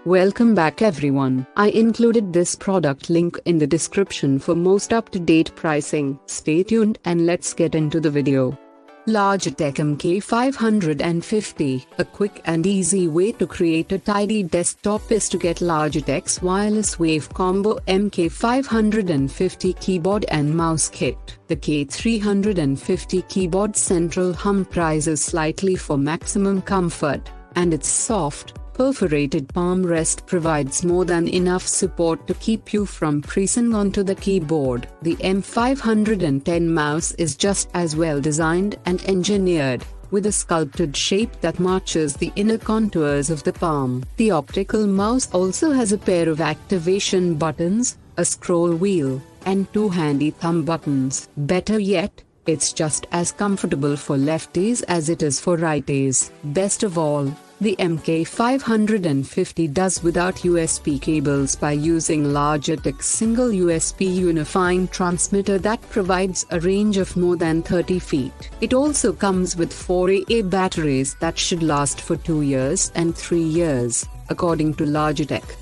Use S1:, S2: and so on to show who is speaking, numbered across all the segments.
S1: Welcome back everyone. I included this product link in the description for most up-to-date pricing. Stay tuned and let's get into the video. Logitech MK550. A quick and easy way to create a tidy desktop is to get Logitech's wireless wave combo MK550 keyboard and mouse kit. The K350 keyboard central hum rises slightly for maximum comfort, and its soft, perforated palm rest provides more than enough support to keep you from pressing onto the keyboard. The M510 mouse is just as well designed and engineered, with a sculpted shape that matches the inner contours of the palm. The optical mouse also has a pair of activation buttons, a scroll wheel, and two handy thumb buttons. Better yet, it's just as comfortable for lefties as it is for righties. Best of all, the MK550 does without USB cables by using Logitech's single USB unifying transmitter that provides a range of more than 30 feet. It also comes with 4 AA batteries that should last for 2 years and 3 years, according to Logitech.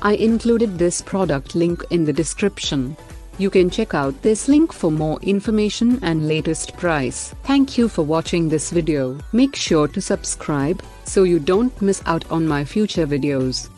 S1: I included this product link in the description. You can check out this link for more information and latest price. Thank you for watching this video. Make sure to subscribe so you don't miss out on my future videos.